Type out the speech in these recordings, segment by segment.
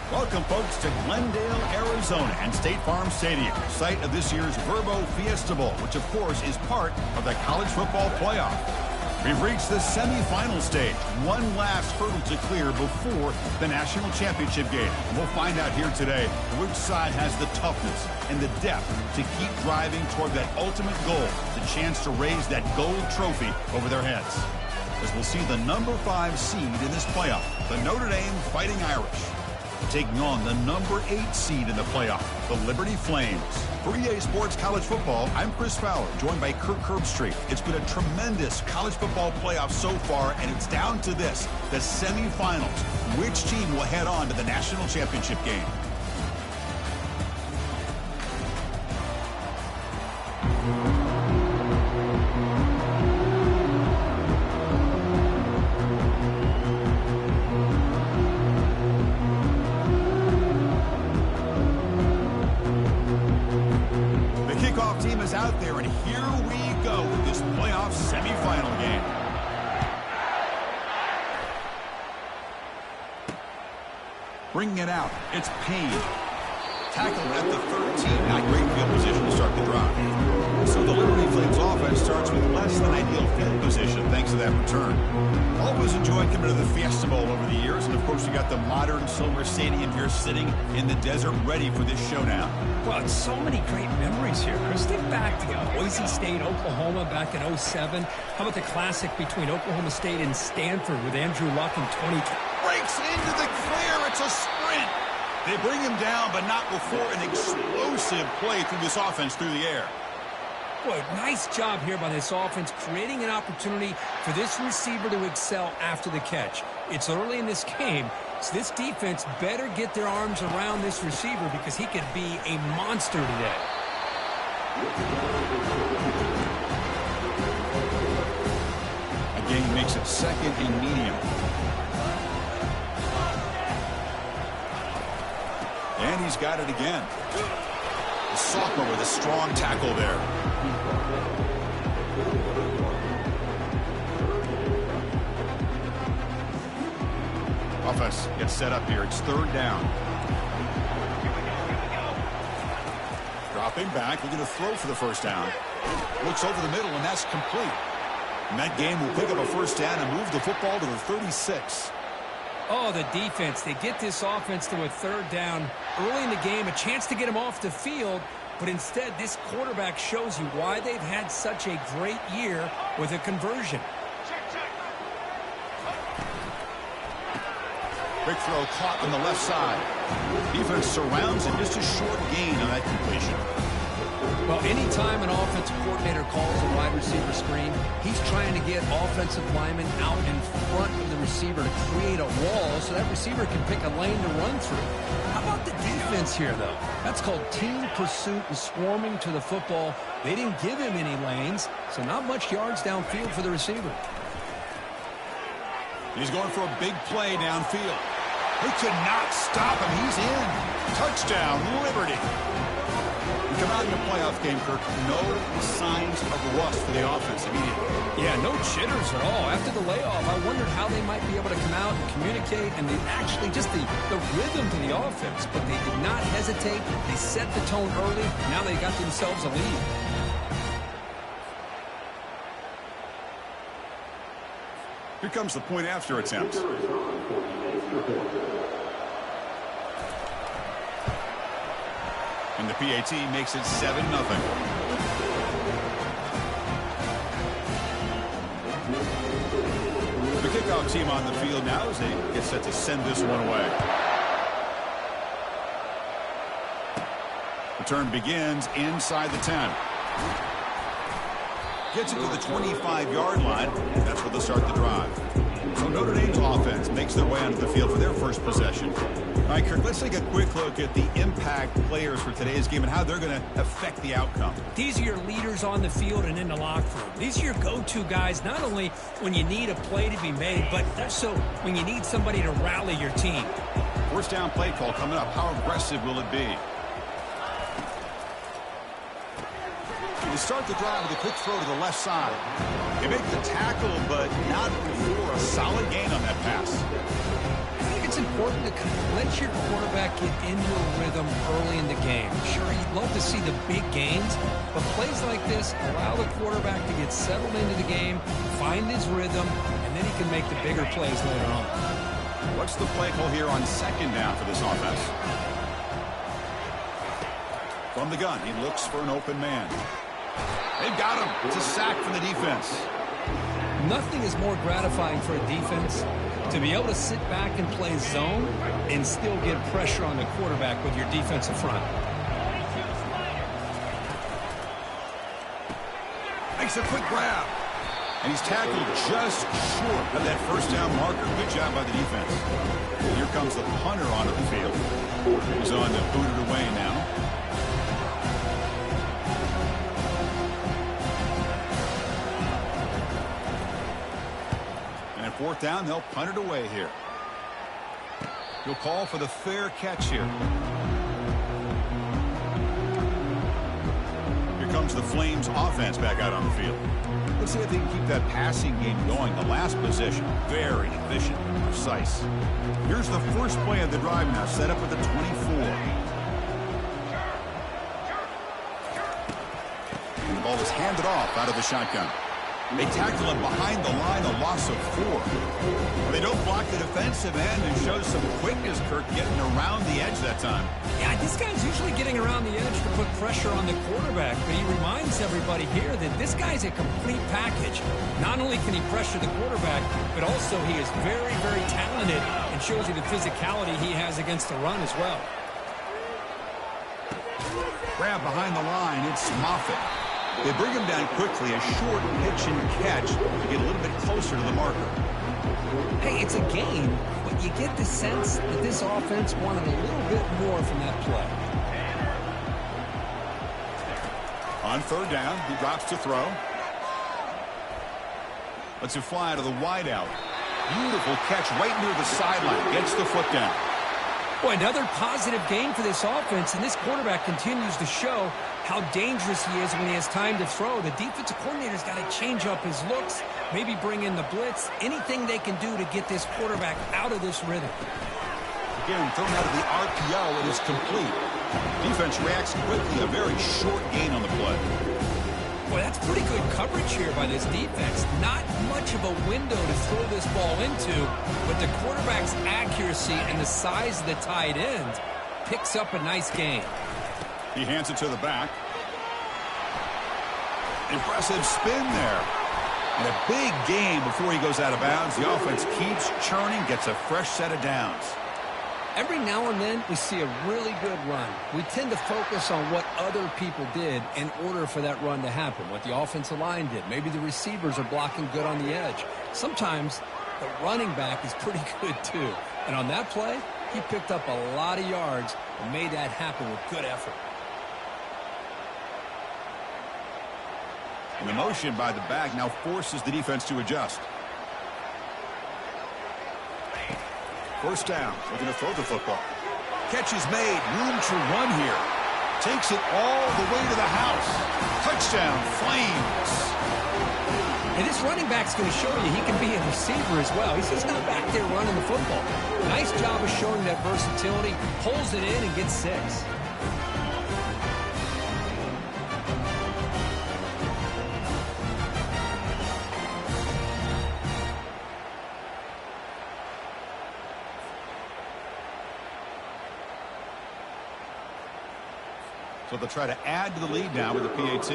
Welcome, folks, to Glendale, Arizona, and State Farm Stadium, site of this year's Verbo Fiesta Bowl, which, of course, is part of the college football playoff. We've reached the semifinal stage, one last hurdle to clear before the national championship game. And we'll find out here today which side has the toughness and the depth to keep driving toward that ultimate goal, the chance to raise that gold trophy over their heads. As we'll see the number 5 seed in this playoff, the Notre Dame Fighting Irish, taking on the number 8 seed in the playoff, the Liberty Flames. For EA Sports College Football, I'm Chris Fowler, joined by Kirk Herbstreit. It's been a tremendous college football playoff so far, and it's down to this, the semifinals. Which team will head on to the national championship game? Out there, and here we go with this playoff semifinal game. Bringing it out, it's Payne. Tackled at the 13, not great field position to start the drive. So the Liberty Flames offense starts with less than ideal field position thanks to that return. Always enjoyed coming to the Fiesta Bowl over the years, and of course you got the modern silver stadium here sitting in the desert ready for this showdown. Well, it's so many great memories here, Chris. Think back to Boise State, Oklahoma back in '07. How about the classic between Oklahoma State and Stanford with Andrew Luck in 2020? Breaks into the clear. It's a sprint. They bring him down, but not before an explosive play through this offense through the air. Boy, nice job here by this offense, creating an opportunity for this receiver to excel after the catch. It's early in this game, so this defense better get their arms around this receiver because he could be a monster today. Again, makes it second and medium. And he's got it again. The sophomore with a strong tackle there. Offense gets set up here. It's third down. Dropping back. We're going to throw for the first down. Looks over the middle, and that's complete. And that game will pick up a first down and move the football to the 36. Oh, the defense. They get this offense to a third down early in the game, a chance to get him off the field, but instead this quarterback shows you why they've had such a great year with a conversion. Quick throw caught on the left side. Defense surrounds it, just a short gain on that completion. Well, anytime an offensive coordinator calls a wide receiver screen, he's trying to get offensive linemen out in front of the receiver to create a wall so that receiver can pick a lane to run through. How about the defense here, though? That's called team pursuit and swarming to the football. They didn't give him any lanes, so not much yards downfield for the receiver. He's going for a big play downfield. They could not stop him. He's in. Touchdown, Liberty. We come out in the playoff game, Kirk. No signs of rust for the offense immediately. Yeah, no jitters at all. After the layoff, I wondered how they might be able to come out and communicate and actually just the rhythm to the offense. But they did not hesitate. They set the tone early. Now they got themselves a lead. Here comes the point after attempt. And the PAT makes it 7-0. The kickoff team on the field now as they get set to send this one away. Return begins inside the 10. Gets it to the 25-yard line, and that's where they'll start the drive. So Notre Dame's offense makes their way onto the field for their first possession. All right, Kirk, let's take a quick look at the impact players for today's game and how they're going to affect the outcome. These are your leaders on the field and in the locker room. These are your go-to guys, not only when you need a play to be made, but also when you need somebody to rally your team. First down play call coming up. How aggressive will it be? They start the drive with a quick throw to the left side. They make the tackle, but not before a solid gain on that pass. I think it's it's important to kind of let your quarterback get into a rhythm early in the game. Sure, you'd love to see the big gains, but plays like this allow the quarterback to get settled into the game, find his rhythm, and then he can make the bigger plays later on. What's the play call here on second down for this offense? From the gun, he looks for an open man. They've got him. It's a sack for the defense. Nothing is more gratifying for a defense to be able to sit back and play zone and still get pressure on the quarterback with your defensive front. Makes a quick grab. And he's tackled just short of that first down marker. Good job by the defense. Here comes the punter onto the field. He's on to boot it away now. Fourth down, they'll punt it away here. He'll call for the fair catch here. Here comes the Flames offense back out on the field. Let's see if they can keep that passing game going. The last possession, very efficient and precise. Here's the first play of the drive now, set up at the 24. And the ball is handed off out of the shotgun. They tackle him behind the line, a loss of 4. They don't block the defensive end and show some quickness, Kirk, getting around the edge that time. Yeah, this guy's usually getting around the edge to put pressure on the quarterback, but he reminds everybody here that this guy's a complete package. Not only can he pressure the quarterback, but also he is very, very talented and shows you the physicality he has against the run as well. Grab behind the line, it's Moffitt. They bring him down quickly, a short pitch and catch to get a little bit closer to the marker. Hey, it's a game, but you get the sense that this offense wanted a little bit more from that play. On third down, he drops to throw. Lets it fly to the wideout. Beautiful catch right near the sideline. Gets the foot down. Boy, another positive game for this offense, and this quarterback continues to show how dangerous he is when he has time to throw. The defensive coordinator's got to change up his looks, maybe bring in the blitz, anything they can do to get this quarterback out of this rhythm. Again, thrown out of the RPO, it is complete. Defense reacts quickly, a very short gain on the play. Boy, that's pretty good coverage here by this defense. Not much of a window to throw this ball into, but the quarterback's accuracy and the size of the tight end picks up a nice gain. He hands it to the back. Impressive spin there. And a big gain before he goes out of bounds. The offense keeps churning, gets a fresh set of downs. Every now and then, we see a really good run. We tend to focus on what other people did in order for that run to happen, what the offensive line did. Maybe the receivers are blocking good on the edge. Sometimes the running back is pretty good, too. And on that play, he picked up a lot of yards and made that happen with good effort. And the motion by the back now forces the defense to adjust. First down, looking to throw the football. Catch is made, room to run here. Takes it all the way to the house. Touchdown, Flames. And this running back's going to show you he can be a receiver as well. He's just not back there running the football. Nice job of showing that versatility. Pulls it in and gets 6. So they'll try to add to the lead now with the PAT.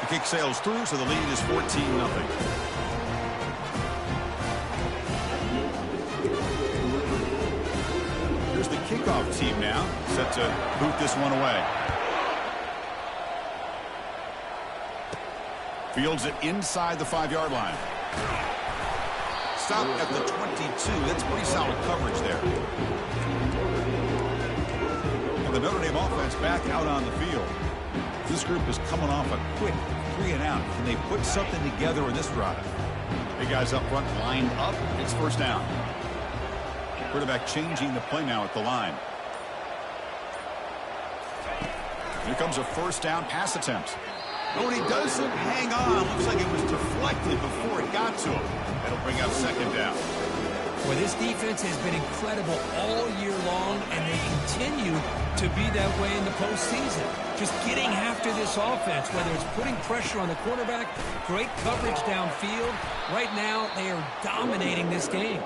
The kick sails through, so the lead is 14-0. Here's the kickoff team now, set to boot this one away. Fields it inside the 5-yard line. Stop at the 22. That's pretty solid coverage there. And the Notre Dame offense back out on the field. This group is coming off a quick 3-and-out. Can they put something together in this drive? Big guys up front lined up. It's first down. Quarterback changing the play now at the line. Here comes a first down pass attempt. Oh, and he doesn't hang on. Looks like it was deflected before it got to him. That'll bring up second down. Well, this defense has been incredible all year long, and they continue to be that way in the postseason. Just getting after this offense, whether it's putting pressure on the quarterback, great coverage downfield. Right now, they are dominating this game.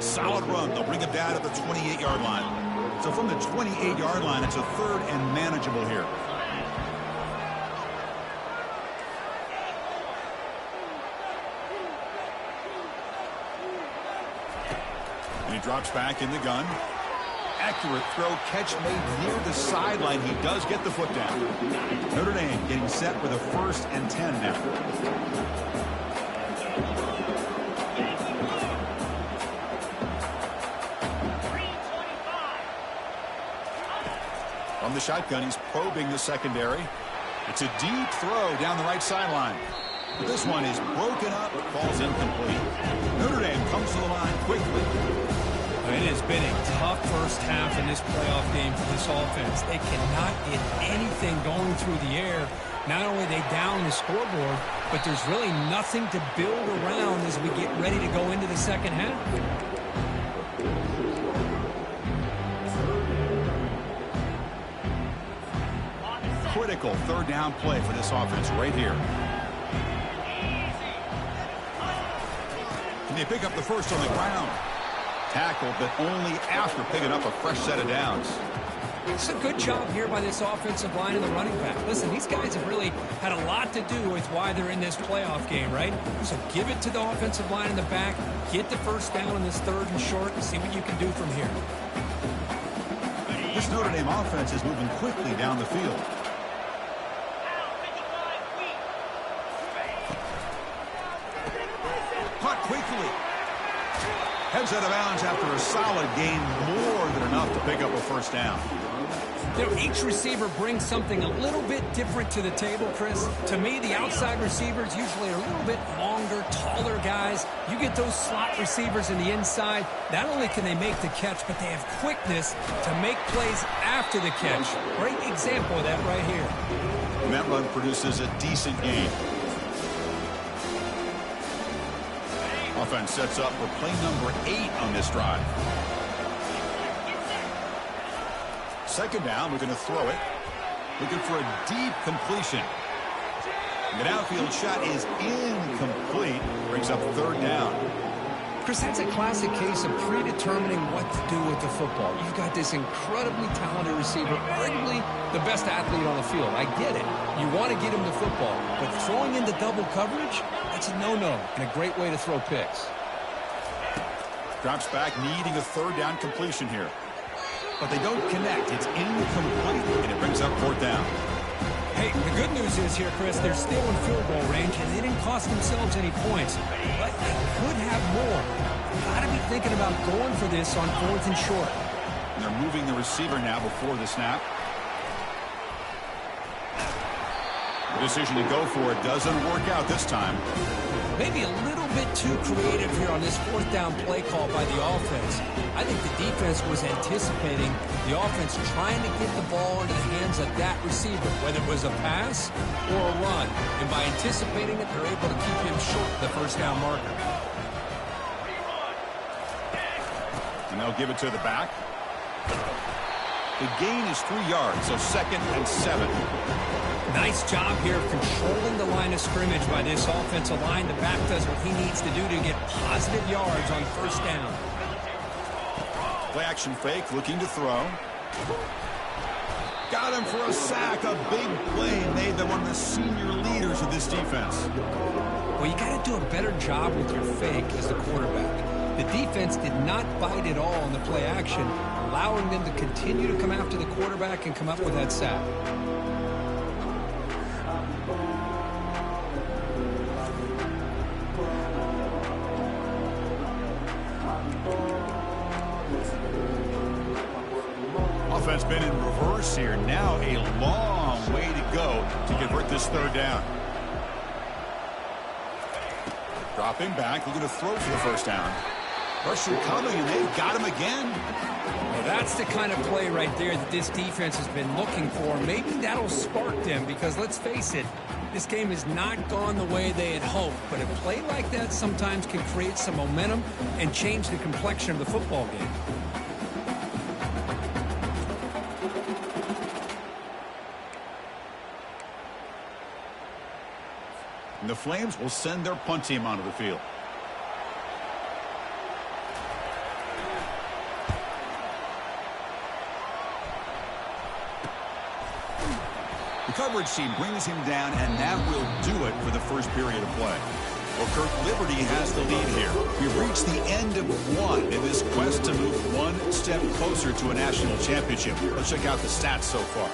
Solid run. They'll bring it down to the 28-yard line. So from the 28-yard line, it's a third and manageable here. And he drops back in the gun. Accurate throw, catch made near the sideline. He does get the foot down. Notre Dame getting set with a 1st and 10 now. From the shotgun, he's probing the secondary. It's a deep throw down the right sideline. But this one is broken up, falls incomplete. Notre Dame comes to the line quickly. It has been a tough first half in this playoff game for this offense. They cannot get anything going through the air. Not only are they down the scoreboard, but there's really nothing to build around as we get ready to go into the second half. Critical third down play for this offense right here. Can they pick up the first on the ground? Tackled, but only after picking up a fresh set of downs. It's a good job here by this offensive line and the running back. Listen, these guys have really had a lot to do with why they're in this playoff game, right? So give it to the offensive line in the back, get the first down in this third and short, and see what you can do from here. This Notre Dame offense is moving quickly down the field. Caught quickly. Heads out of bounds after a solid gain, more than enough to pick up a first down. You know, each receiver brings something a little bit different to the table, Chris. To me, the outside receivers usually are a little bit longer, taller guys. You get those slot receivers in the inside, not only can they make the catch, but they have quickness to make plays after the catch. Great example of that right here. And that run produces a decent gain. Offense sets up for play number 8 on this drive. Second down, we're going to throw it. Looking for a deep completion. The downfield shot is incomplete. Brings up third down. Chris, that's a classic case of predetermining what to do with the football. You've got this incredibly talented receiver, arguably the best athlete on the field. I get it. You want to get him the football. But throwing into double coverage, that's a no-no and a great way to throw picks. Drops back, needing a third down completion here. But they don't connect. It's incomplete, and it brings up fourth down. Hey, the good news is here, Chris, they're still in field goal range, and they didn't cost themselves any points. But they could have more. Got to be thinking about going for this on 4th and short. And they're moving the receiver now before the snap. The decision to go for it doesn't work out this time. Maybe a little bit too creative here on this 4th down play call by the offense. I think the defense was anticipating the offense trying to get the ball into the hands of that receiver, whether it was a pass or a run. And by anticipating it, they're able to keep him short of the first down marker. And they'll give it to the back. The gain is 3 yards, so 2nd and 7. Nice job here of controlling the line of scrimmage by this offensive line. The back does what he needs to do to get positive yards on first down. Play action fake, looking to throw. Got him for a sack. A big play made by one of the senior leaders of this defense. Well, you got to do a better job with your fake as the quarterback. The defense did not bite at all in the play action, allowing them to continue to come after the quarterback and come up with that sack. Offense been in reverse here. Now a long way to go to convert this third down. Dropping back, looking to throw for the first down. Pressure coming, and they've got him again. Well, that's the kind of play right there that this defense has been looking for. Maybe that'll spark them because, let's face it, This game has not gone the way they had hoped, but a play like that sometimes can create some momentum and change the complexion of the football game. And the Flames will send their punt team onto the field. The coverage team brings him down, and that will do it for the first period of play. Well, Kirk, Liberty has the lead here. We've reached the end of one in this quest to move one step closer to a national championship. Let's check out the stats so far.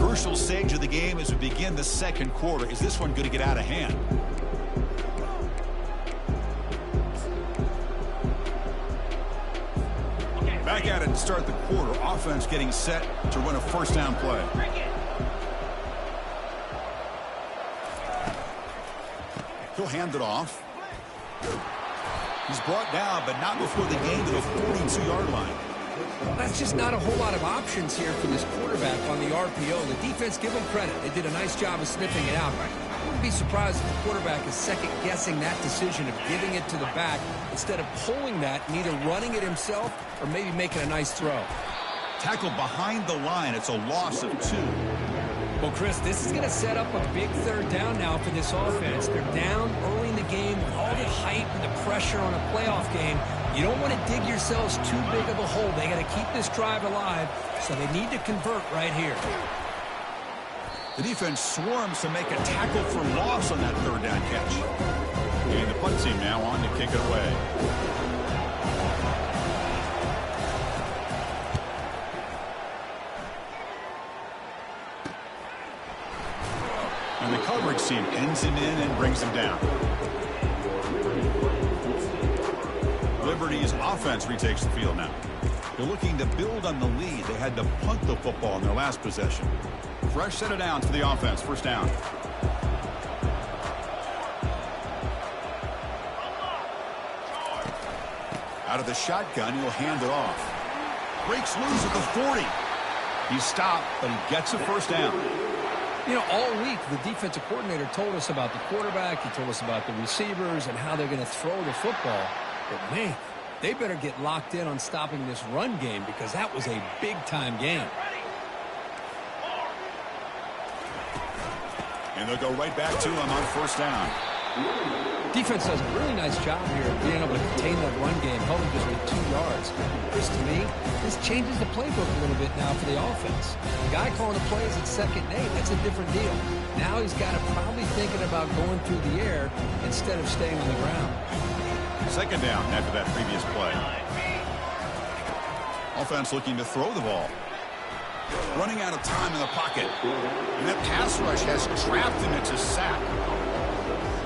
Crucial stage of the game as we begin the second quarter. Is this one going to get out of hand? Back at it to start the quarter. Offense getting set to run a first down play. He'll hand it off. He's brought down, but not before the gain to the 42-yard line. That's just not a whole lot of options here for this quarterback on the RPO. The defense, give them credit. They did a nice job of sniffing it out. I wouldn't be surprised if the quarterback is second-guessing that decision of giving it to the back instead of pulling that and either running it himself or maybe making a nice throw. Tackled behind the line. It's a loss of 2. Well, Chris, this is going to set up a big third down now for this offense. They're down early in the game with all the hype and the pressure on a playoff game. You don't want to dig yourselves too big of a hole. They got to keep this drive alive, so they need to convert right here. The defense swarms to make a tackle for loss on that third down catch. And the punt team now on to kick it away. And the coverage team pins him in and brings him down. Liberty's offense retakes the field now. They're looking to build on the lead. They had to punt the football in their last possession. Fresh set of downs for the offense. First down. Out of the shotgun, he'll hand it off. Breaks loose at the 40. He's stopped, but he gets a first down. You know, all week, the defensive coordinator told us about the quarterback. He told us about the receivers and how they're going to throw the football. But, man, they better get locked in on stopping this run game because that was a big-time game. And they'll go right back to him on first down. Defense does a really nice job here of being able to contain that run game, holding just with 2 yards. This, to me, this changes the playbook a little bit now for the offense. The guy calling the plays at 2nd and 8, that's a different deal. Now he's got to probably thinking about going through the air instead of staying on the ground. Second down after that previous play. Offense looking to throw the ball. Running out of time in the pocket. And that pass rush has trapped him into sack.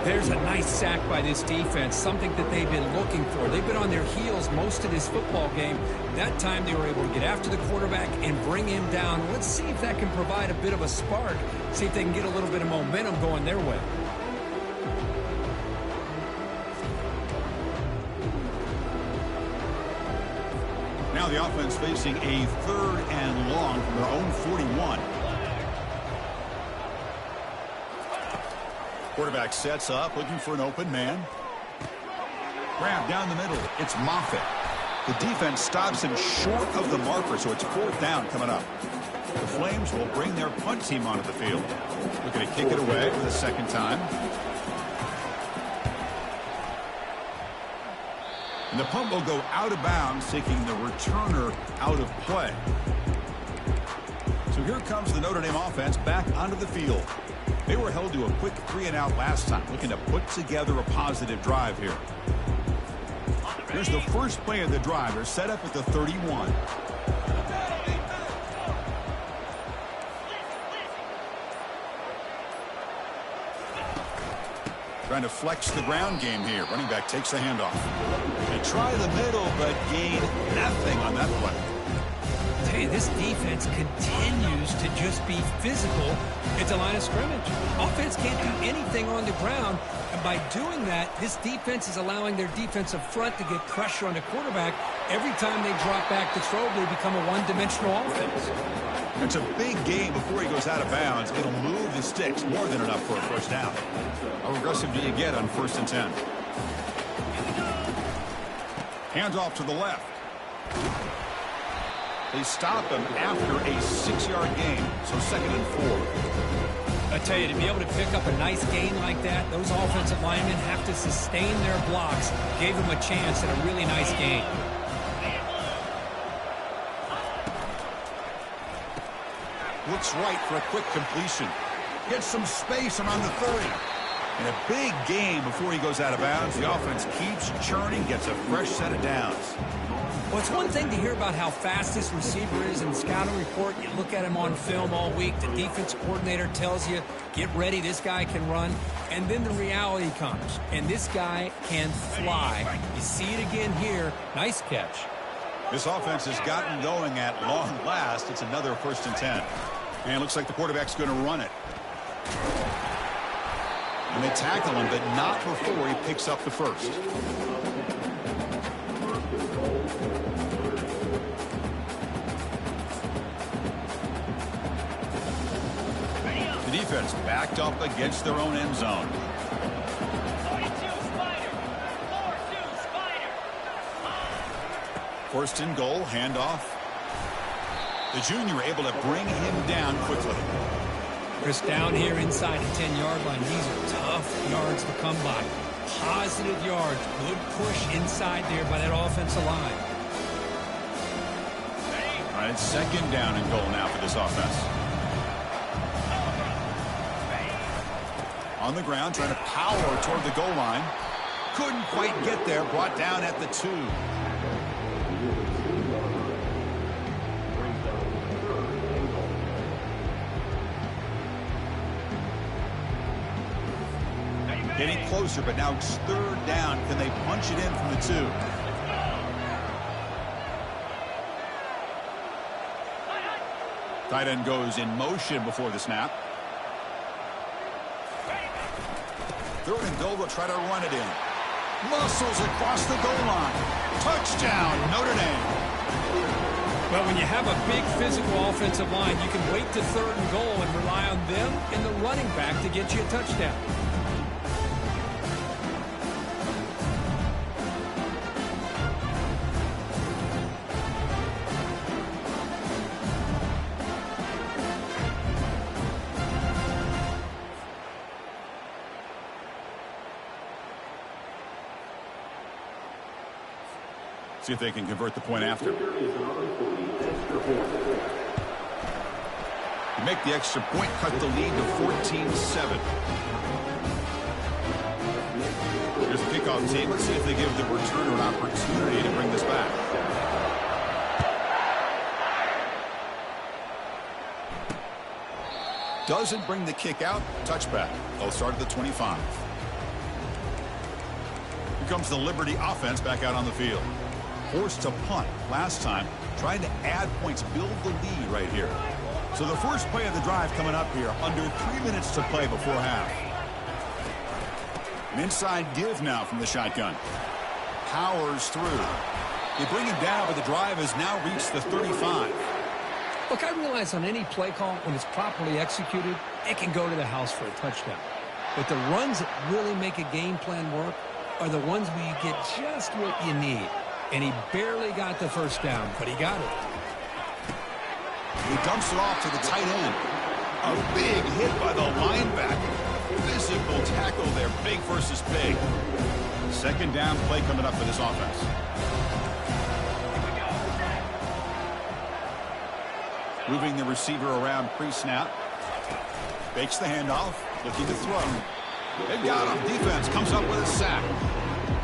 There's a nice sack by this defense, something that they've been looking for. They've been on their heels most of this football game. That time they were able to get after the quarterback and bring him down. Let's see if that can provide a bit of a spark. See if they can get a little bit of momentum going their way. Now the offense facing a 3rd and long from their own 41. Quarterback sets up, looking for an open man. Grab down the middle. It's Moffitt. The defense stops him short of the marker, so it's 4th down coming up. The Flames will bring their punt team onto the field. Looking to kick it away for the 2nd time. And the punt will go out of bounds, taking the returner out of play. So here comes the Notre Dame offense back onto the field. They were held to a quick 3-and-out last time, looking to put together a positive drive here. Here's the first play of the drive. They're set up at the 31. Trying to flex the ground game here. Running back takes the handoff. They try the middle, but gain nothing on that play. Hey, this defense continues to just be physical at the line of scrimmage. Offense can't do anything on the ground, and by doing that, this defense is allowing their defensive front to get pressure on the quarterback. Every time they drop back to throw, they become a one-dimensional offense. It's a big game before he goes out of bounds. It'll move the sticks more than enough for a first down. How aggressive do you get on 1st and 10? Hands off to the left. They stop him after a 6-yard gain, so 2nd and 4. I tell you, to be able to pick up a nice gain like that, those offensive linemen have to sustain their blocks. Gave him a chance at a really nice gain. Looks right for a quick completion. Gets some space around the 30. And a big gain before he goes out of bounds. The offense keeps churning, gets a fresh set of downs. Well, it's one thing to hear about how fast this receiver is in the scouting report. You look at him on film all week. The defense coordinator tells you, get ready, this guy can run. And then the reality comes, and this guy can fly. You see it again here. Nice catch. This offense has gotten going at long last. It's another 1st and 10. And it looks like the quarterback's going to run it. And they tackle him, but not before he picks up the first. The defense backed up against their own end zone. 1st and goal, handoff. The junior able to bring him down quickly. Chris, down here inside the 10-yard line, these are tough yards to come by. Positive yards, good push inside there by that offensive line. All right, 2nd down and goal now for this offense. On the ground, trying to power toward the goal line. Couldn't quite get there, brought down at the 2. Getting closer, but now it's 3rd down. Can they punch it in from the 2? Tight end goes in motion before the snap. 3rd and goal, they'll try to run it in. Muscles across the goal line. Touchdown, Notre Dame. Well, when you have a big physical offensive line, you can wait to 3rd and goal and rely on them and the running back to get you a touchdown. See if they can convert the point after. You make the extra point, cut the lead to 14-7. Here's the kickoff team. Let's see if they give the returner an opportunity to bring this back. Doesn't bring the kick out. Touchback. They'll start at the 25. Here comes the Liberty offense back out on the field. Forced to punt last time, trying to add points, build the lead right here. So the first play of the drive coming up here, under 3 minutes to play before half. An inside give now from the shotgun. Powers through. They bring him down, but the drive has now reached the 35. Look, I realize on any play call, when it's properly executed, it can go to the house for a touchdown. But the runs that really make a game plan work are the ones where you get just what you need. And he barely got the first down, but he got it. He dumps it off to the tight end. A big hit by the linebacker. Physical tackle there, big versus big. 2nd down play coming up for this offense. Moving the receiver around pre-snap. Fakes the handoff, looking to throw. They've got him. Defense comes up with a sack.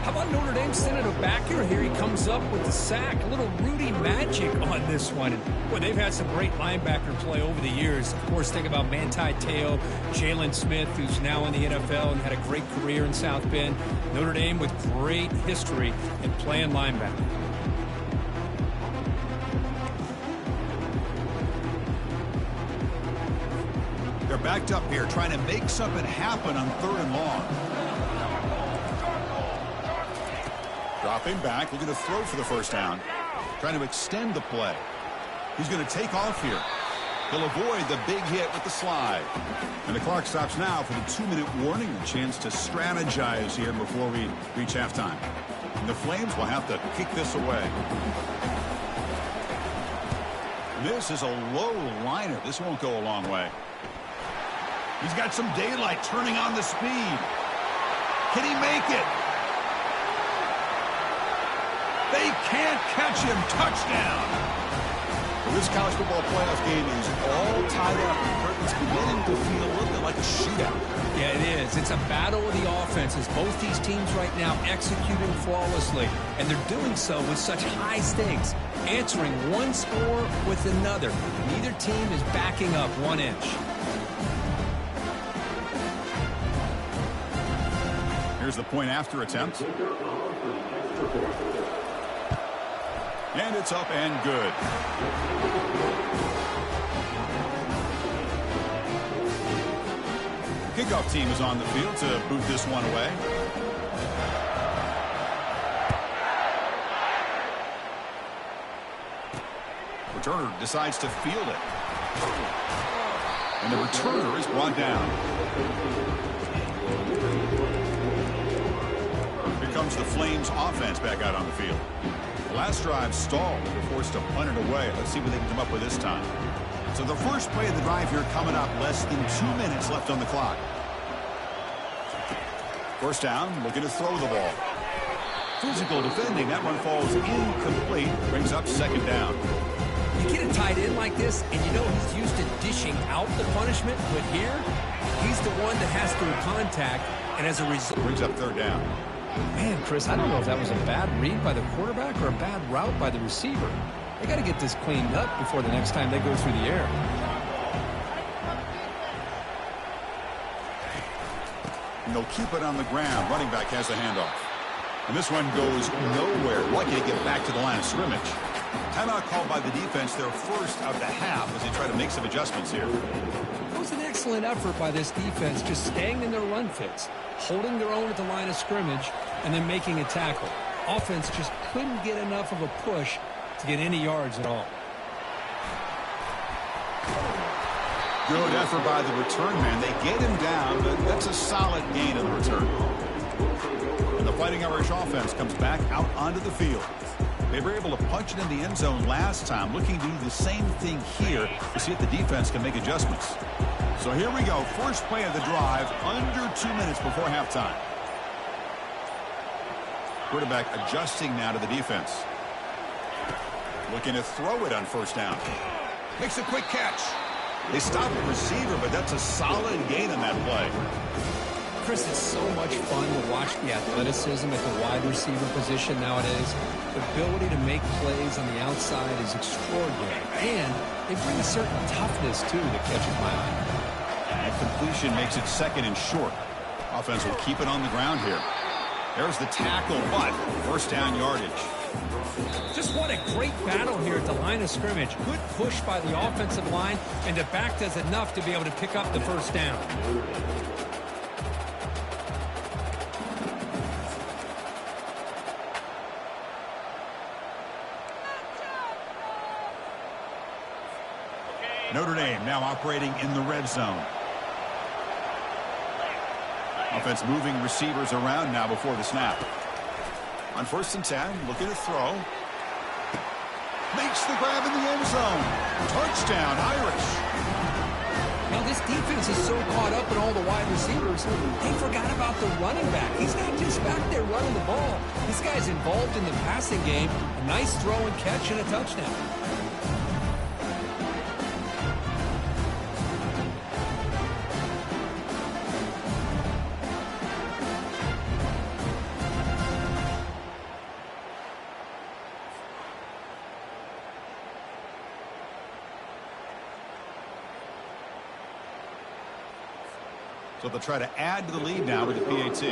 How about Notre Dame sending a backer here? He comes up with the sack. A little Rudy magic on this one. And, boy, they've had some great linebacker play over the years. Of course, think about Manti Te'o, Jalen Smith, who's now in the NFL and had a great career in South Bend. Notre Dame with great history in playing linebacker. They're backed up here, trying to make something happen on 3rd and long. Dropping back, looking to throw for the first down. Trying to extend the play. He's going to take off here. He'll avoid the big hit with the slide. And the clock stops now for the 2-minute warning. A chance to strategize here before we reach halftime. And the Flames will have to kick this away. This is a low liner. This won't go a long way. He's got some daylight, turning on the speed. Can he make it? They can't catch him. Touchdown. Well, this college football playoff game is all tied up. The curtain's beginning to feel a little bit like a shootout. Yeah, it is. It's a battle of the offenses. Both these teams right now executing flawlessly, and they're doing so with such high stakes, answering one score with another. Neither team is backing up 1 inch. Here's the point after attempt. And it's up and good. Kickoff team is on the field to boot this one away. Returner decides to field it. And the returner is brought down. Here comes the Flames offense back out on the field. The last drive stalled. They were forced to punt it away. Let's see what they can come up with this time. So the first play of the drive here coming up. Less than 2 minutes left on the clock. First down, looking to throw the ball. Physical defending. That one falls incomplete. Brings up second down. You get a tight end like this, and you know he's used to dishing out the punishment. But here, he's the one that has to contact, and as a result, brings up third down. Man, Chris, I don't know if that was a bad read by the quarterback or a bad route by the receiver. They got to get this cleaned up before the next time they go through the air. And they'll keep it on the ground. Running back has the handoff. And this one goes nowhere. Lucky to get back to the line of scrimmage. Timeout called by the defense, their first of the half, as they try to make some adjustments here. It was an excellent effort by this defense, just staying in their run fits, holding their own at the line of scrimmage, and then making a tackle. Offense just couldn't get enough of a push to get any yards at all. Good effort by the return man. They get him down, but that's a solid gain in the return. And the Fighting Irish offense comes back out onto the field. They were able to punch it in the end zone last time, looking to do the same thing here to see if the defense can make adjustments. So here we go. First play of the drive, under 2 minutes before halftime. Quarterback adjusting now to the defense. Looking to throw it on first down. Makes a quick catch. They stop the receiver, but that's a solid gain on that play. Chris, it's so much fun to watch the athleticism at the wide receiver position nowadays. The ability to make plays on the outside is extraordinary. And they bring a certain toughness, too, that catches my eye. And completion makes it second and short. Offense will keep it on the ground here. There's the tackle, but first down yardage. Just what a great battle here at the line of scrimmage. Good push by the offensive line, and the back does enough to be able to pick up the first down. Notre Dame now operating in the red zone. Offense moving receivers around now before the snap. On 1st and 10, looking to throw. Makes the grab in the end zone. Touchdown, Irish. Now, this defense is so caught up in all the wide receivers, they forgot about the running back. He's not just back there running the ball. This guy's involved in the passing game. A nice throw and catch and a touchdown. So they'll try to add to the lead now with the PAT.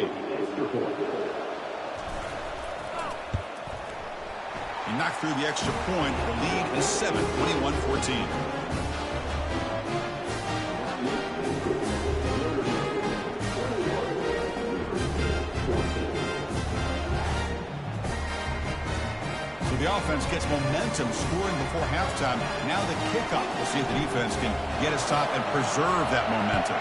He knocked through the extra point. The lead is 7, 21-14. So The offense gets momentum scoring before halftime. Now the kickoff. We'll see if the defense can get his top and preserve that momentum.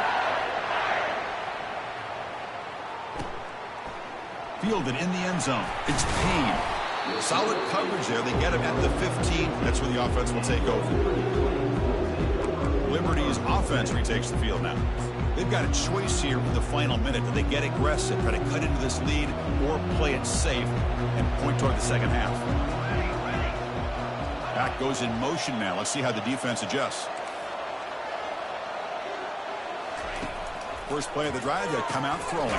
Fielded in the end zone. It's Payne. Solid coverage there. They get him at the 15. That's where the offense will take over. Liberty's offense retakes the field now. They've got a choice here with the final minute. Do they get aggressive, try to cut into this lead, or play it safe and point toward the second half? Back goes in motion now. Let's see how the defense adjusts. First play of the drive, they come out throwing.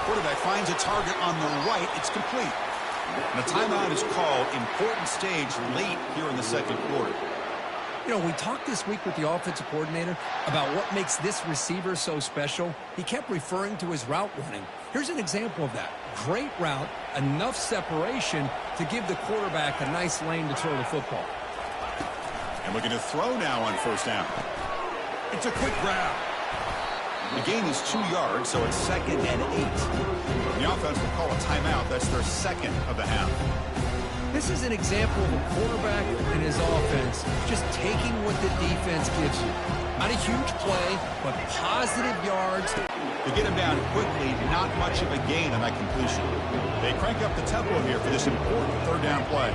Quarterback finds a target on the right. It's complete. And a timeout is called. Important stage late here in the second quarter. You know, we talked this week with the offensive coordinator about what makes this receiver so special. He kept referring to his route running. Here's an example of that. Great route, enough separation to give the quarterback a nice lane to throw the football. And looking to throw now on first down. It's a quick grab. The gain is 2 yards, so it's 2nd and 8. The offense will call a timeout. That's their second of the half. This is an example of a quarterback and his offense just taking what the defense gives you. Not a huge play, but positive yards. They get him down quickly, not much of a gain on that completion. They crank up the tempo here for this important third down play.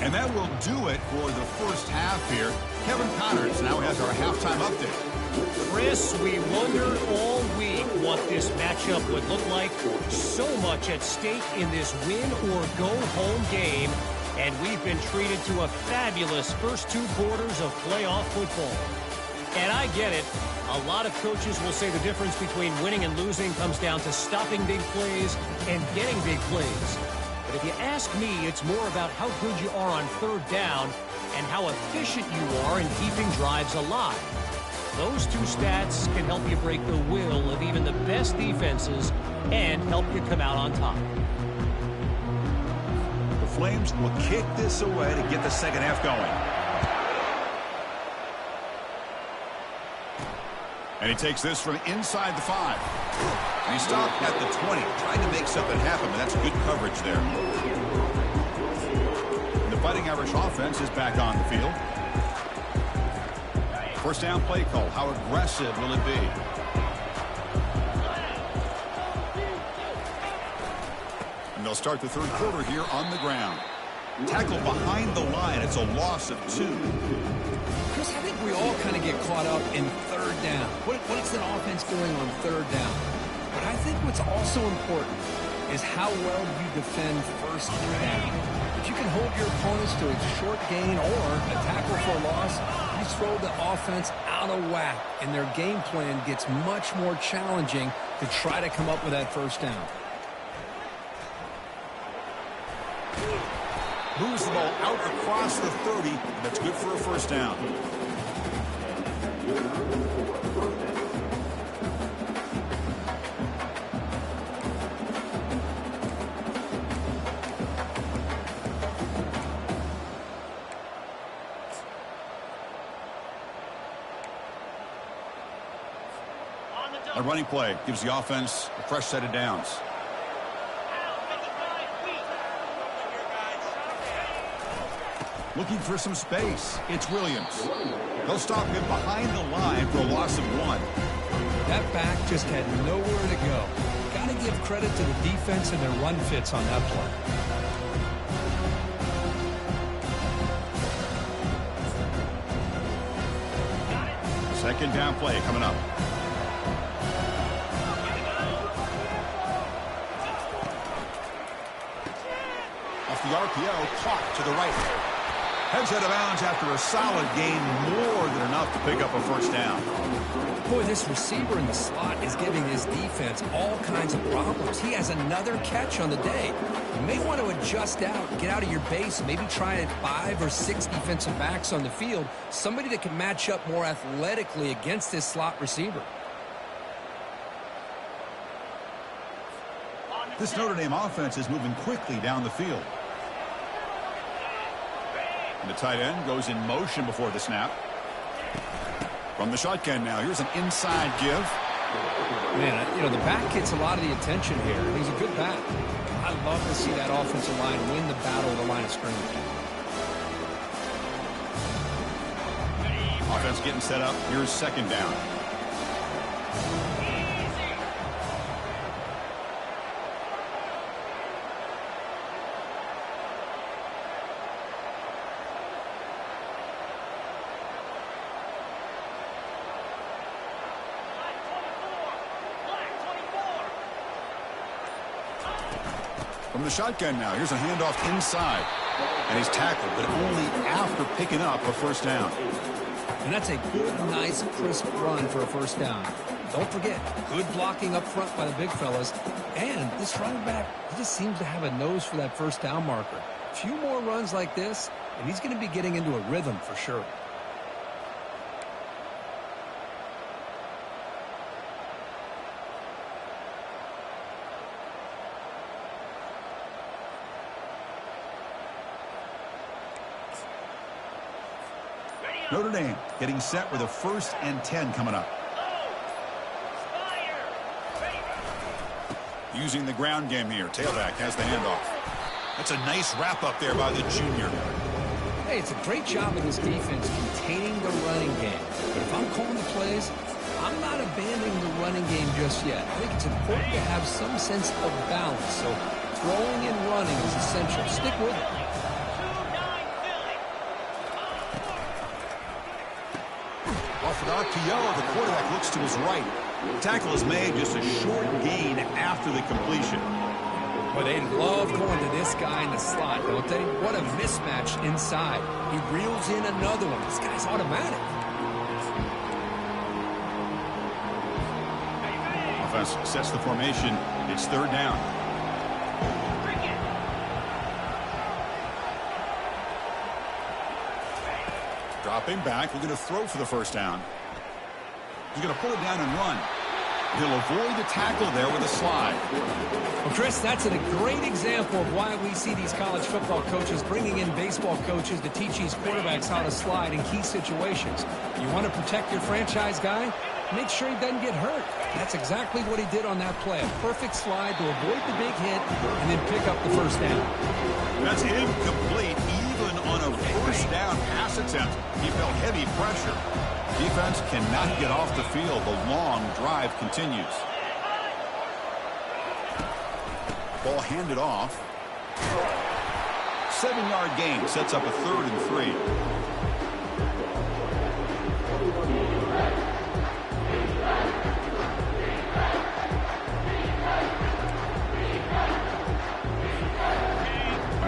And that will do it for the first half here. Kevin Connors now has our halftime update. Chris, we wondered all week what this matchup would look like. So much at stake in this win-or-go-home game. And we've been treated to a fabulous first 2 quarters of playoff football. And I get it. A lot of coaches will say the difference between winning and losing comes down to stopping big plays and getting big plays. But if you ask me, it's more about how good you are on third down and how efficient you are in keeping drives alive. Those 2 stats can help you break the will of even the best defenses and help you come out on top. The Flames will kick this away to get the second half going. And he takes this from inside the 5. And he stopped at the 20, trying to make something happen, but that's good coverage there. And the Fighting Irish offense is back on the field. First down play call. How aggressive will it be? And they'll start the third quarter here on the ground. Tackle behind the line. It's a loss of 2. Chris, I think we all kind of get caught up in third down. What is an offense doing on third down? But I think what's also important is how well you defend first down. If you can hold your opponents to a short gain or a tackle for a loss, you throw the offense out of whack, and their game plan gets much more challenging to try to come up with that first down. Moves the ball out across the 30. That's good for a first down. A running play gives the offense a fresh set of downs. Looking for some space. It's Williams. They'll stop him behind the line for a loss of 1. That back just had nowhere to go. Got to give credit to the defense and their run fits on that play. Second down play coming up. Off the RPO, clock to the right. Heads out of bounds after a solid gain, more than enough to pick up a first down. Boy, this receiver in the slot is giving his defense all kinds of problems. He has another catch on the day. You may want to adjust out, get out of your base, maybe try 5 or 6 defensive backs on the field, somebody that can match up more athletically against this slot receiver. This Notre Dame offense is moving quickly down the field. And the tight end goes in motion before the snap. From the shotgun now, here's an inside give. Man, you know, the back gets a lot of the attention here. He's a good back. I love to see that offensive line win the battle of the line of scrimmage. Offense getting set up. Here's second down. From the shotgun now, here's a handoff inside. And he's tackled, but only after picking up a first down. And that's a good, nice, crisp run for a first down. Don't forget, good blocking up front by the big fellas. And this running back, he just seems to have a nose for that first down marker. A few more runs like this, and he's going to be getting into a rhythm for sure. Notre Dame getting set with a 1st and 10 coming up. Using the ground game here. Tailback has the handoff. That's a nice wrap up there by the junior. Hey, it's a great job of this defense containing the running game. But if I'm calling the plays, I'm not abandoning the running game just yet. I think it's important to have some sense of balance. So throwing and running is essential. Stick with it. Off without Keogh, the quarterback looks to his right. The tackle is made, just a short gain after the completion. Well, they love going to this guy in the slot, don't they? What a mismatch inside. He reels in another one. This guy's automatic. Offense sets the formation. It's 3rd down. Dropping back, looking to throw for the first down. He's going to pull it down and run. He'll avoid the tackle there with a slide. Well, Chris, that's a great example of why we see these college football coaches bringing in baseball coaches to teach these quarterbacks how to slide in key situations. You want to protect your franchise guy? Make sure he doesn't get hurt. That's exactly what he did on that play. A perfect slide to avoid the big hit and then pick up the first down. That's incomplete. Even on a first down pass attempt, he felt heavy pressure. Defense cannot get off the field. The long drive continues. Ball handed off. 7-yard gain sets up a 3rd and 3.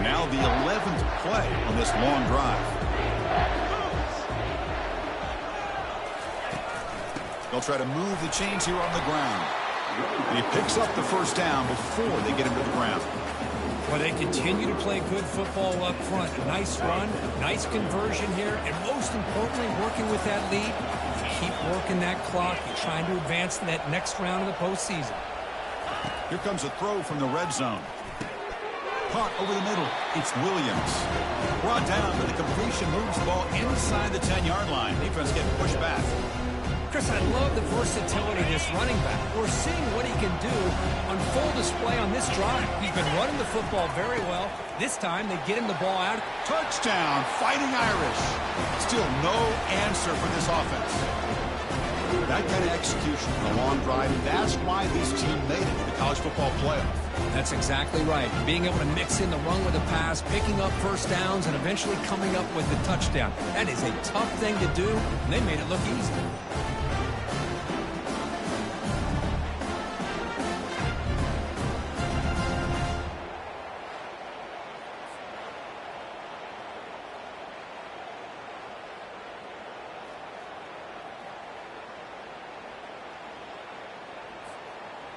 Now the 11th play on this long drive. They'll try to move the chains here on the ground. And he picks up the first down before they get him to the ground. Well, they continue to play good football up front. A nice run, nice conversion here, and most importantly, working with that lead. Keep working that clock. You're trying to advance to that next round of the postseason. Here comes a throw from the red zone. Caught over the middle. It's Williams. Brought down, but the completion moves the ball inside the 10-yard line. Defense getting pushed back. Chris, I love the versatility of this running back. We're seeing what he can do on full display on this drive. He's been running the football very well. This time, they get him the ball out. Touchdown, Fighting Irish. Still no answer for this offense. That kind of execution on a long drive, that's why this team made it to the college football playoff. That's exactly right. Being able to mix in the run with the pass, picking up first downs, and eventually coming up with the touchdown. That is a tough thing to do, and they made it look easy.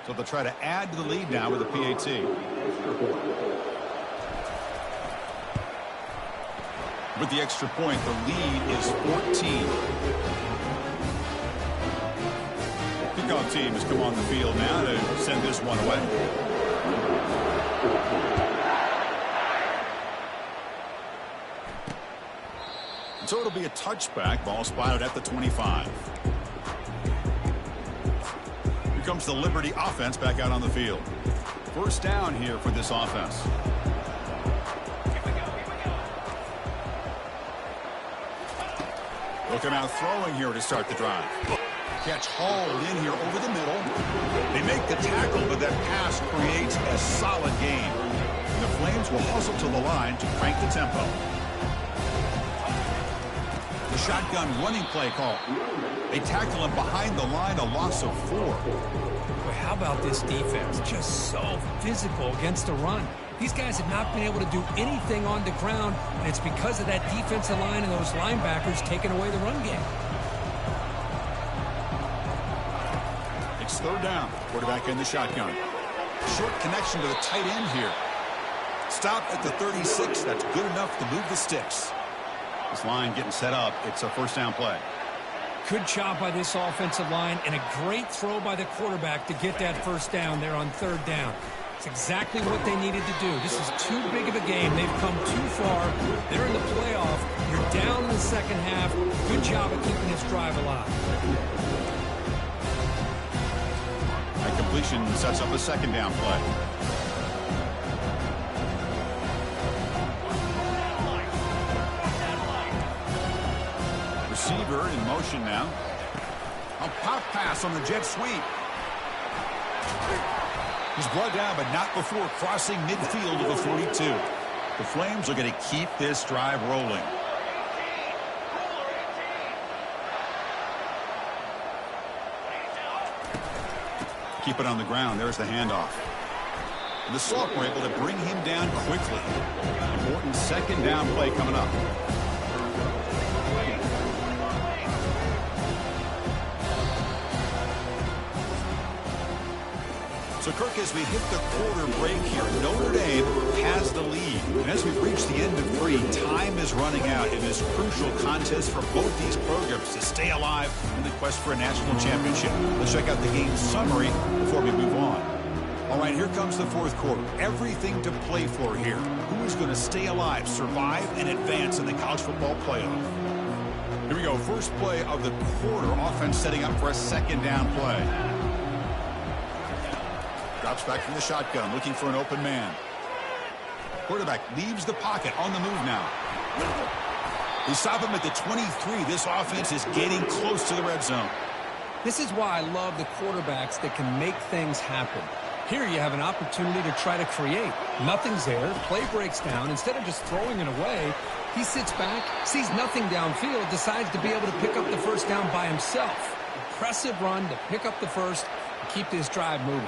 So they'll try to add to the lead now with a PAT. With the extra point, the lead is 14. Kickoff team has come on the field now to send this one away. So it'll be a touchback. Ball spotted at the 25. Here comes the Liberty offense back out on the field. First down here for this offense. They'll come out throwing here to start the drive. Catch hauled in here over the middle. They make the tackle, but that pass creates a solid gain. And the Flames will hustle to the line to crank the tempo. The shotgun running play call. They tackle him behind the line, a loss of 4. Boy, how about this defense? Just so physical against the run. These guys have not been able to do anything on the ground, and it's because of that defensive line and those linebackers taking away the run game. It's third down. Quarterback in the shotgun. Short connection to the tight end here. Stop at the 36. That's good enough to move the sticks. This line getting set up. It's a first down play. Good job by this offensive line and a great throw by the quarterback to get that first down there on third down. It's exactly what they needed to do. This is too big of a game. They've come too far. They're in the playoff. You're down in the second half. Good job of keeping this drive alive. That completion sets up a second down play. Receiver in motion now. A pop pass on the jet sweep. He's brought down, but not before crossing midfield of the 42. The Flames are going to keep this drive rolling. Keep it on the ground. There's the handoff. And the Salt were able to bring him down quickly. Important second down play coming up. So, Kirk, as we hit the quarter break here, Notre Dame has the lead. And as we've reached the end of 3, time is running out in this crucial contest for both these programs to stay alive in the quest for a national championship. Let's check out the game summary before we move on. All right, here comes the fourth quarter. Everything to play for here. Who is going to stay alive, survive, and advance in the college football playoff? Here we go. First play of the quarter. Offense setting up for a second down play. Drops back from the shotgun, looking for an open man. Quarterback leaves the pocket, on the move now. They stop him at the 23. This offense is getting close to the red zone. This is why I love the quarterbacks that can make things happen. Here you have an opportunity to try to create. Nothing's there. Play breaks down. Instead of just throwing it away, he sits back, sees nothing downfield, decides to be able to pick up the first down by himself. Impressive run to pick up the first and keep this drive moving.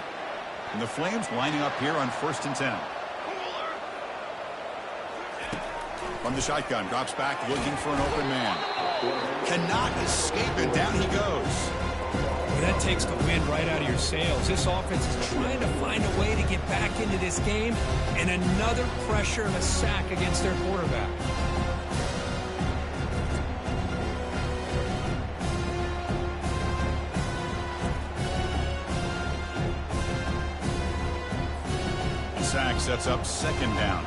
And the Flames lining up here on 1st and 10. From the shotgun, drops back, looking for an open man. Cannot escape it. Down he goes. Well, that takes the wind right out of your sails. This offense is trying to find a way to get back into this game, and another pressure and a sack against their quarterback. Sack sets up second down.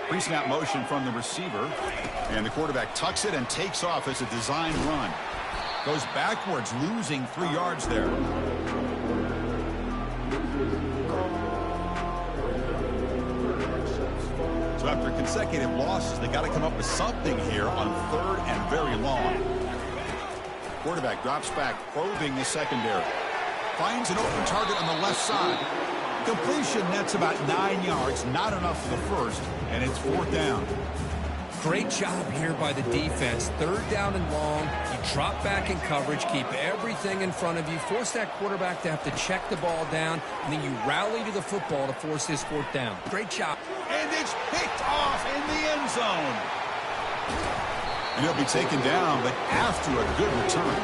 Pre-snap motion from the receiver. And the quarterback tucks it and takes off as a designed run. Goes backwards, losing 3 yards there. So after consecutive losses, they got to come up with something here on 3rd and very long. Quarterback drops back, probing the secondary. Finds an open target on the left side. Completion nets about 9 yards. Not enough for the first, and it's 4th down. Great job here by the defense. 3rd down and long. You drop back in coverage, keep everything in front of you, force that quarterback to have to check the ball down, and then you rally to the football to force this 4th down. Great job. And it's picked off in the end zone. And he'll be taken down, but after a good return.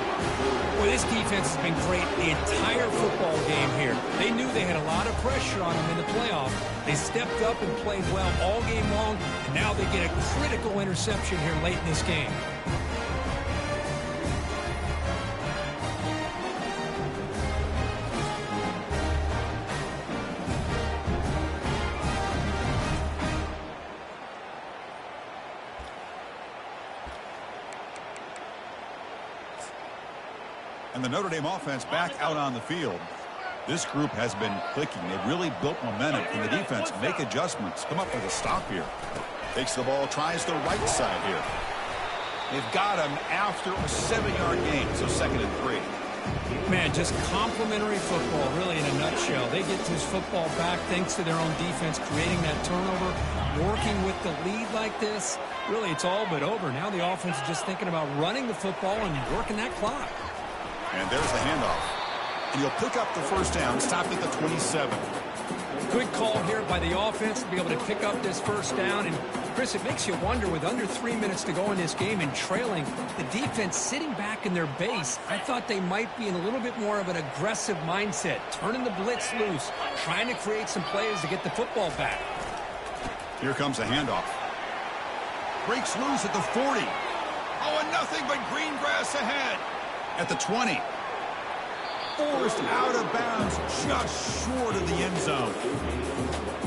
Well, this defense has been great the entire football game here. They knew they had a lot of pressure on them in the playoff. They stepped up and played well all game long, and now they get a critical interception here late in this game. And the Notre Dame offense back out on the field. This group has been clicking. They've really built momentum. Can the defense make adjustments? Come up with a stop here. Takes the ball, tries the right side here. They've got him after a 7-yard gain, so 2nd and 3. Man, just complimentary football, really, in a nutshell. They get this football back thanks to their own defense, creating that turnover, working with the lead like this. Really, it's all but over. Now the offense is just thinking about running the football and working that clock. And there's the handoff. And he'll pick up the first down, stop at the 27. Good call here by the offense to be able to pick up this first down. And, Chris, it makes you wonder, with under 3 minutes to go in this game and trailing, the defense sitting back in their base, I thought they might be in a little bit more of an aggressive mindset, turning the blitz loose, trying to create some plays to get the football back. Here comes a handoff. Breaks loose at the 40. Oh, and nothing but green grass ahead. At the 20. Forced out of bounds just short of the end zone.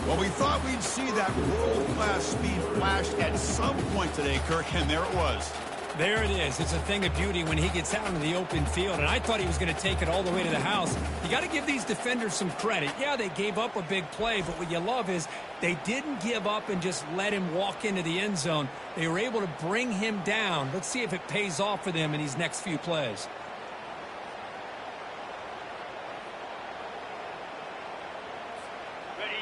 Well, we thought we'd see that world-class speed flashed at some point today, Kirk, and there it was. There it is. It's a thing of beauty when he gets out into the open field, and I thought he was going to take it all the way to the house. You got to give these defenders some credit. Yeah, they gave up a big play, but what you love is they didn't give up and just let him walk into the end zone. They were able to bring him down. Let's see if it pays off for them in these next few plays.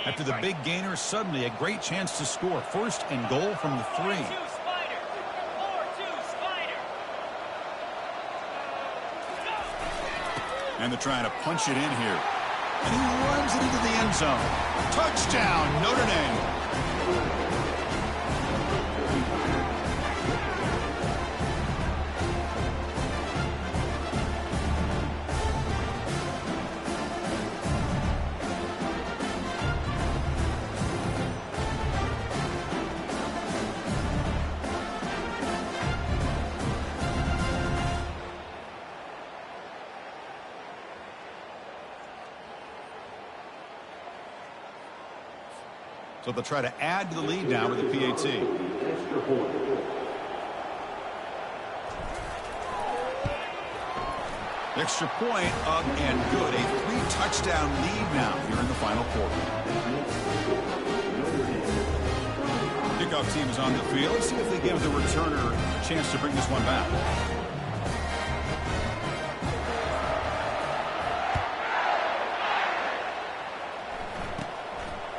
After the big gainer, suddenly a great chance to score. 1st and goal from the 3. And they're trying to punch it in here. And he runs it into the end zone. Touchdown, Notre Dame. So they'll try to add to the lead now with the PAT. Extra point up and good. A 3-touchdown lead now here in the final quarter. Kickoff team is on the field. Let's see if they give the returner a chance to bring this one back.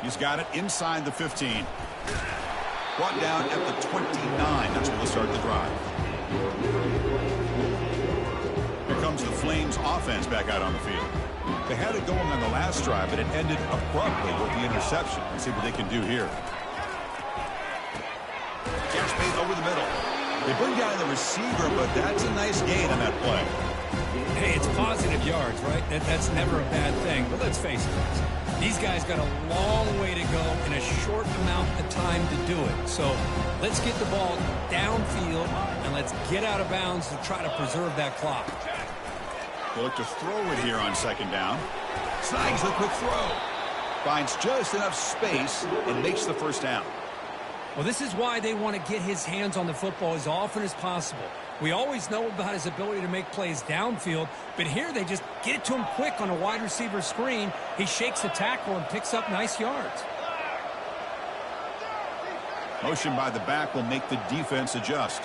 He's got it inside the 15. Brought down at the 29. That's where they'll start the drive. Here comes the Flames offense back out on the field. They had it going on the last drive, but it ended abruptly with the interception. Let's see what they can do here. Catch made over the middle. They bring down the receiver, but that's a nice gain on that play. Hey, it's positive yards, right? That's never a bad thing. But let's face it, these guys got a long way to go in a short amount of time to do it. So let's get the ball downfield, and let's get out of bounds to try to preserve that clock. They look to throw it here on 2nd down. Snags the quick throw. Finds just enough space and makes the first down. Well, this is why they want to get his hands on the football as often as possible. We always know about his ability to make plays downfield, but here they just get it to him quick on a wide receiver screen. He shakes the tackle and picks up nice yards. Motion by the back will make the defense adjust.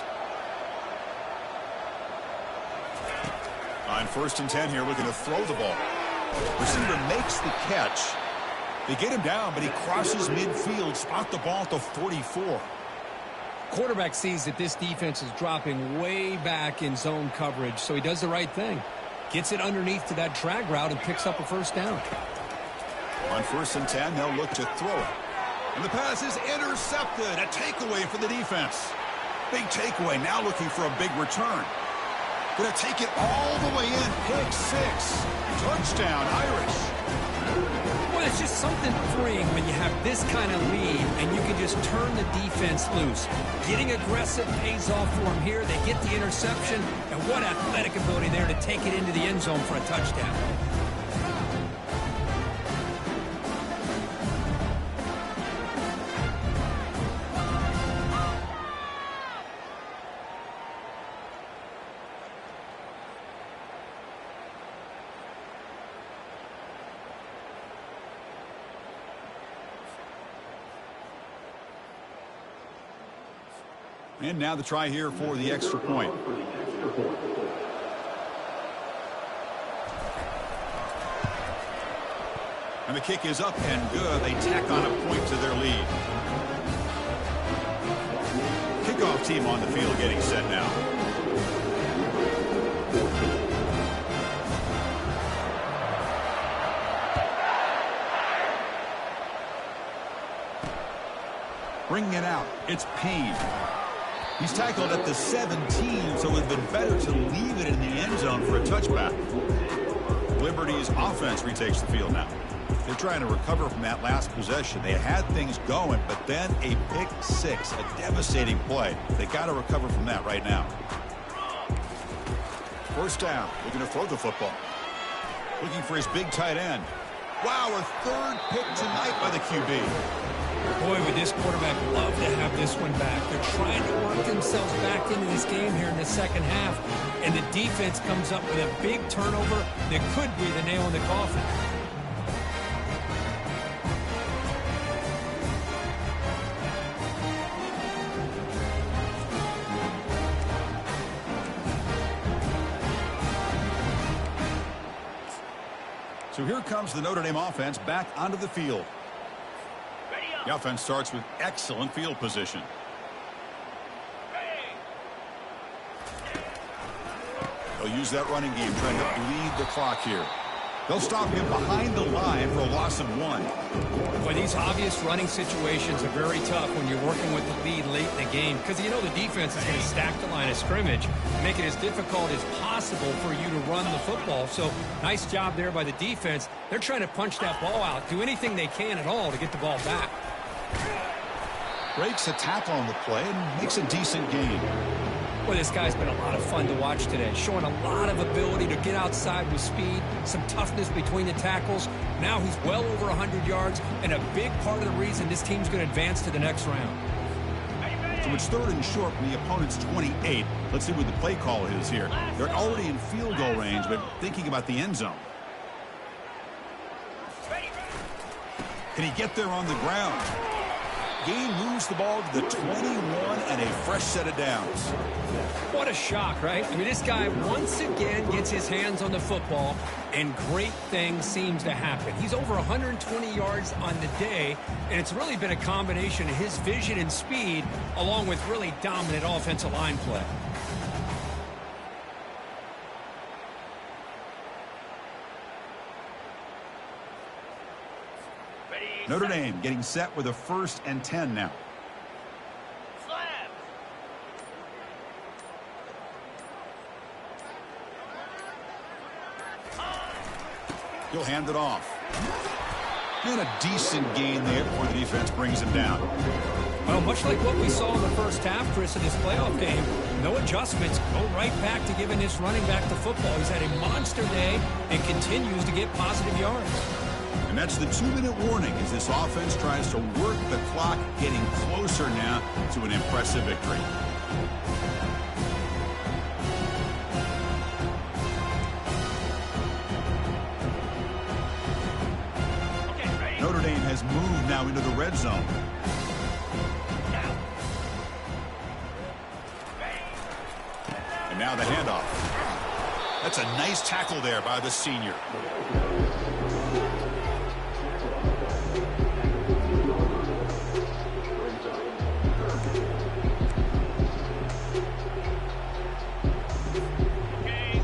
On 1st and 10 here, looking to throw the ball. Receiver makes the catch. They get him down, but he crosses midfield, spot the ball at the 44. Quarterback sees that this defense is dropping way back in zone coverage, so he does the right thing. Gets it underneath to that drag route and picks up a first down. On 1st and 10, they'll look to throw it. And the pass is intercepted. A takeaway for the defense. Big takeaway, now looking for a big return. Gonna take it all the way in. Pick 6. Touchdown, Irish. Well, it's just something freeing when you have this kind of lead and you can just turn the defense loose. Getting aggressive pays off for them here. They get the interception, and what athletic ability there to take it into the end zone for a touchdown. And now the try here for the extra point. And the kick is up and good. They tack on a point to their lead. Kickoff team on the field getting set now. Bringing it out. It's Payne. He's tackled at the 17, so it would have been better to leave it in the end zone for a touchback. Liberty's offense retakes the field now. They're trying to recover from that last possession. They had things going, but then a pick 6, a devastating play. They got to recover from that right now. First down, looking to throw the football. Looking for his big tight end. Wow, a third pick tonight by the QB. Boy, would this quarterback love to have this one back. They're trying to work themselves back into this game here in the second half, and the defense comes up with a big turnover that could be the nail in the coffin. So here comes the Notre Dame offense back onto the field. The offense starts with excellent field position. They'll use that running game, trying to bleed the clock here. They'll stop him behind the line for a loss of 1. Boy, these obvious running situations are very tough when you're working with the lead late in the game, because you know the defense is going to stack the line of scrimmage, make it as difficult as possible for you to run the football. So nice job there by the defense. They're trying to punch that ball out, do anything they can at all to get the ball back. Breaks a tackle on the play and makes a decent gain. Well, this guy's been a lot of fun to watch today, showing a lot of ability to get outside with speed, some toughness between the tackles. Now he's well over 100 yards, and a big part of the reason this team's going to advance to the next round. So it's third and short from the opponent's 28. Let's see what the play call is here. They're already in field goal range, but thinking about the end zone. Can he get there on the ground? Gain moves the ball to the 21 and a fresh set of downs. What a shock, right? I mean, this guy once again gets his hands on the football, and great things seems to happen. He's over 120 yards on the day, and it's really been a combination of his vision and speed along with really dominant offensive line play. Notre Dame getting set with a 1st and 10 now. He'll hand it off. And a decent gain there before the defense brings him down. Well, much like what we saw in the first half, Chris, in this playoff game, no adjustments, go right back to giving this running back the football. He's had a monster day and continues to get positive yards. And that's the 2-minute warning as this offense tries to work the clock, getting closer now to an impressive victory. Notre Dame has moved now into the red zone. And now the handoff. That's a nice tackle there by the senior.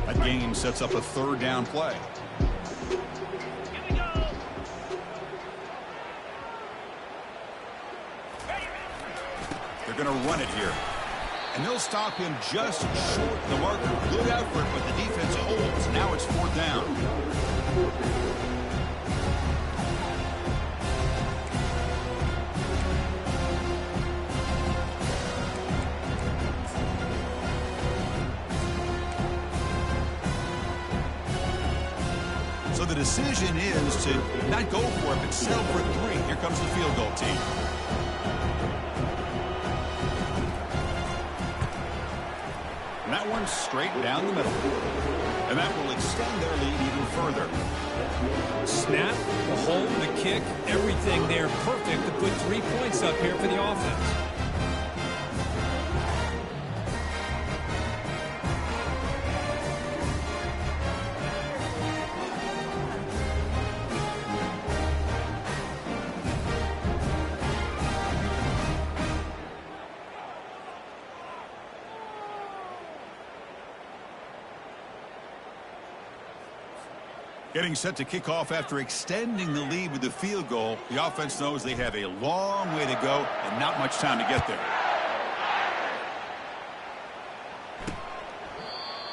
That gain sets up a 3rd down play. They're going to run it here. And they'll stop him just short of the marker. Good effort, but the defense holds. Now it's 4th down. So the decision is to not go for it, but settle for 3. Here comes the field goal team. And that one's straight down the middle. And that will extend their lead even further. Snap, the hold, the kick, everything there perfect to put 3 points up here for the offense. Getting set to kick off after extending the lead with the field goal. The offense knows they have a long way to go and not much time to get there.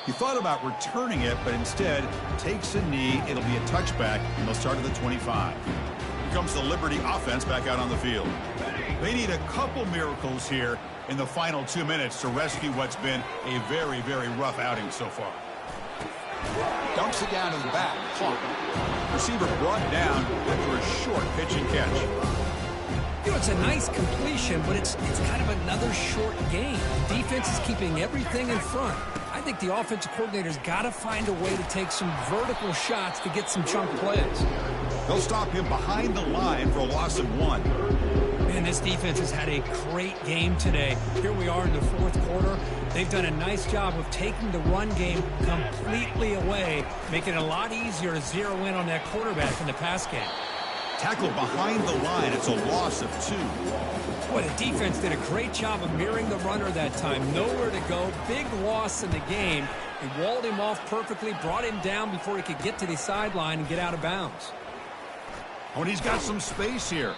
He thought about returning it, but instead takes a knee. It'll be a touchback, and they'll start at the 25. Here comes the Liberty offense back out on the field. They need a couple miracles here in the final 2 minutes to rescue what's been a very, very rough outing so far. Dumps it down to the back. Receiver brought down after a short pitch and catch. You know, it's a nice completion, but it's kind of another short game. Defense is keeping everything in front. I think the offensive coordinator's got to find a way to take some vertical shots to get some chunk plays. They'll stop him behind the line for a loss of 1. Man, this defense has had a great game today. Here we are in the 4th quarter. They've done a nice job of taking the run game completely away, making it a lot easier to zero in on that quarterback in the pass game. Tackle behind the line. It's a loss of 2. Boy, the defense did a great job of mirroring the runner that time. Nowhere to go. Big loss in the game. They walled him off perfectly, brought him down before he could get to the sideline and get out of bounds. Oh, and he's got some space here.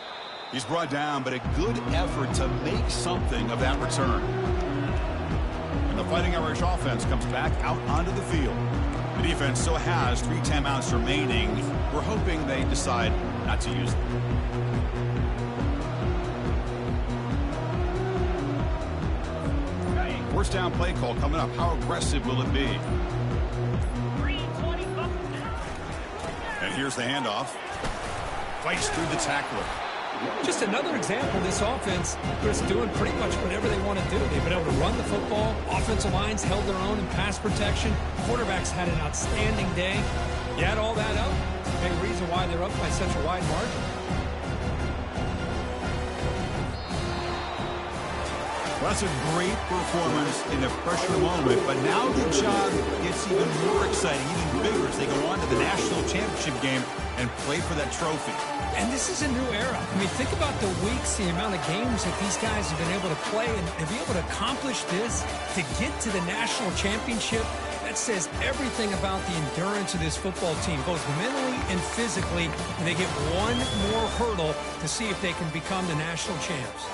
He's brought down, but a good effort to make something of that return. And the Fighting Irish offense comes back out onto the field. The defense still has 3 timeouts remaining. We're hoping they decide not to use them. First down play call coming up. How aggressive will it be? And here's the handoff. Fights through the tackler. Just another example, this offense is doing pretty much whatever they want to do. They've been able to run the football. Offensive lines held their own in pass protection. Quarterbacks had an outstanding day. You add all that up, big reason why they're up by such a wide margin. Well, that's a great performance in a pressure moment, but now the job gets even more exciting, even bigger as they go on to the national championship game and play for that trophy. And this is a new era. I mean, think about the weeks, the amount of games that these guys have been able to play, and to be able to accomplish this, to get to the national championship, that says everything about the endurance of this football team, both mentally and physically, and they get one more hurdle to see if they can become the national champs.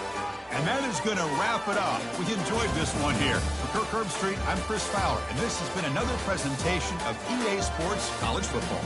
And that is going to wrap it up. We enjoyed this one here. For Kirk Herbstreit, I'm Chris Fowler, and this has been another presentation of EA Sports College Football.